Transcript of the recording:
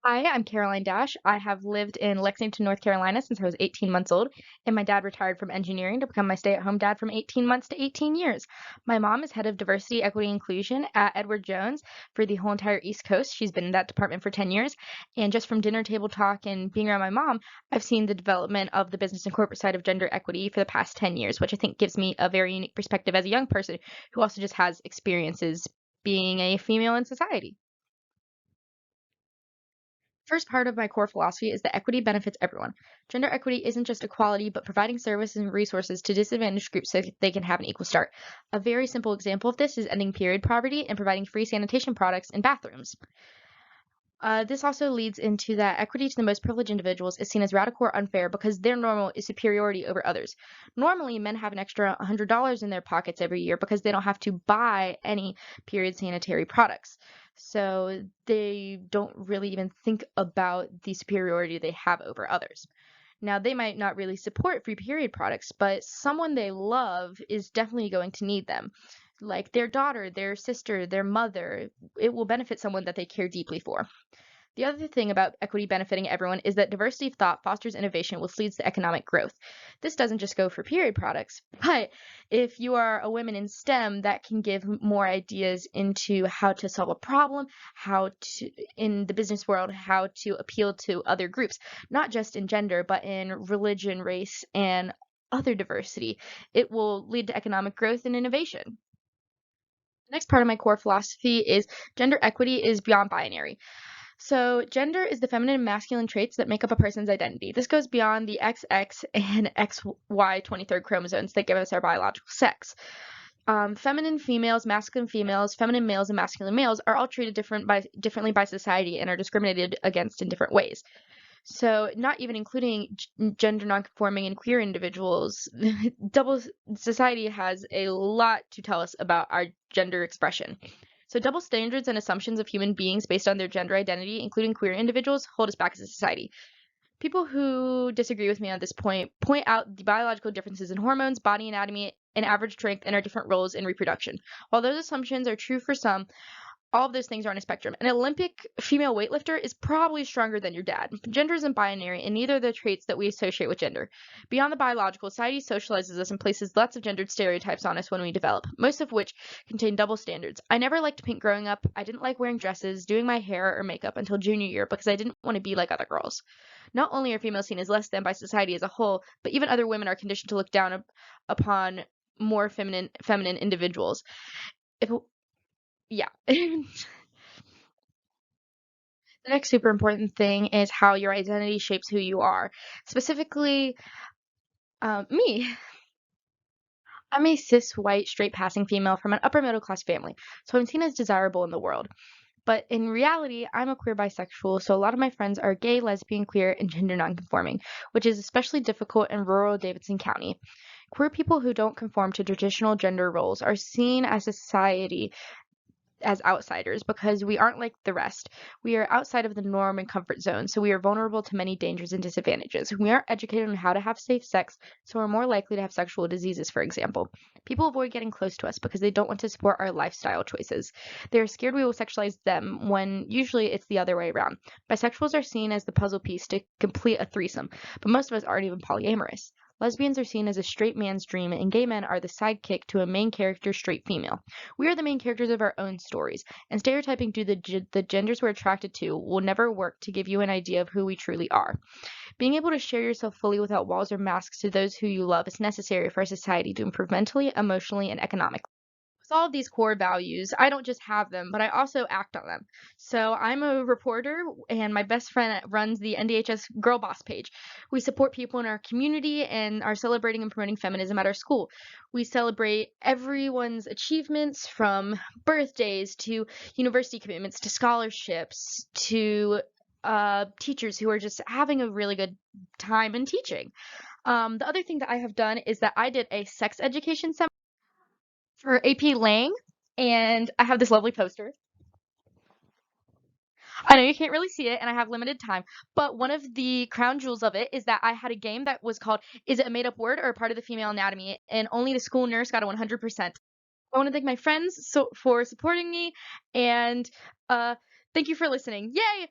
Hi, I'm Caroline Dasch. I have lived in Lexington, North Carolina since I was 18 months old, and my dad retired from engineering to become my stay-at-home dad from 18 months to 18 years. My mom is head of diversity, equity, inclusion at Edward Jones for the whole entire East Coast. She's been in that department for 10 years, and just from dinner table talk and being around my mom, I've seen the development of the business and corporate side of gender equity for the past 10 years, which I think gives me a very unique perspective as a young person who also just has experiences being a female in society. First part of my core philosophy is that equity benefits everyone. Gender equity isn't just equality, but providing services and resources to disadvantaged groups so they can have an equal start. A very simple example of this is ending period poverty and providing free sanitation products in bathrooms. This also leads into that equity to the most privileged individuals is seen as radical or unfair because their normal is superiority over others. Normally, men have an extra $100 in their pockets every year because they don't have to buy any period sanitary products. So they don't really even think about the superiority they have over others. Now, they might not really support free period products, but someone they love is definitely going to need them. Like their daughter, their sister, their mother, it will benefit someone that they care deeply for. The other thing about equity benefiting everyone is that diversity of thought fosters innovation, which leads to economic growth. This doesn't just go for period products, but if you are a woman in STEM, that can give more ideas into how to solve a problem, how to, in the business world, how to appeal to other groups, not just in gender, but in religion, race, and other diversity. It will lead to economic growth and innovation. The next part of my core philosophy is gender equity is beyond binary. So, gender is the feminine and masculine traits that make up a person's identity. This goes beyond the XX and XY 23rd chromosomes that give us our biological sex. Feminine females, masculine females, feminine males, and masculine males are all treated differently by society and are discriminated against in different ways. So, not even including gender nonconforming and queer individuals, double society has a lot to tell us about our gender expression. So, double standards and assumptions of human beings based on their gender identity, including queer individuals, hold us back as a society. People who disagree with me on this point out the biological differences in hormones, body anatomy, and average strength and our different roles in reproduction. While those assumptions are true for some, all of those things are on a spectrum. An Olympic female weightlifter is probably stronger than your dad. Gender isn't binary, and neither are the traits that we associate with gender. Beyond the biological, society socializes us and places lots of gendered stereotypes on us when we develop, most of which contain double standards. I never liked pink growing up. I didn't like wearing dresses, doing my hair or makeup until junior year because I didn't want to be like other girls. Not only are females seen as less than by society as a whole, but even other women are conditioned to look down upon more feminine individuals. If yeah. The next super important thing is how your identity shapes who you are. Specifically, me. I'm a cis, white, straight passing female from an upper middle class family, so I'm seen as desirable in the world. But in reality, I'm a queer bisexual, so a lot of my friends are gay, lesbian, queer, and gender nonconforming, which is especially difficult in rural Davidson County. Queer people who don't conform to traditional gender roles are seen as society as outsiders because we aren't like the rest. We are outside of the norm and comfort zone, so we are vulnerable to many dangers and disadvantages. We aren't educated on how to have safe sex, so we're more likely to have sexual diseases, for example. People avoid getting close to us because they don't want to support our lifestyle choices. They are scared we will sexualize them when usually it's the other way around. Bisexuals are seen as the puzzle piece to complete a threesome, but most of us aren't even polyamorous. Lesbians are seen as a straight man's dream, and gay men are the sidekick to a main character straight female. We are the main characters of our own stories, and stereotyping to the genders we're attracted to will never work to give you an idea of who we truly are. Being able to share yourself fully without walls or masks to those who you love is necessary for our society to improve mentally, emotionally, and economically. With all of these core values, I don't just have them, but I also act on them. So I'm a reporter, and my best friend runs the NDHS Girl Boss page. We support people in our community and are celebrating and promoting feminism at our school. We celebrate everyone's achievements from birthdays to university commitments to scholarships to teachers who are just having a really good time in teaching. The other thing that I have done is that I did a sex education seminar for AP Lang, and I have this lovely poster. I know you can't really see it, and I have limited time, but one of the crown jewels of it is that I had a game that was called Is It a Made Up Word or a Part of the Female Anatomy? And only the school nurse got a 100%. I want to thank my friends for supporting me, and uh, thank you for listening. Yay!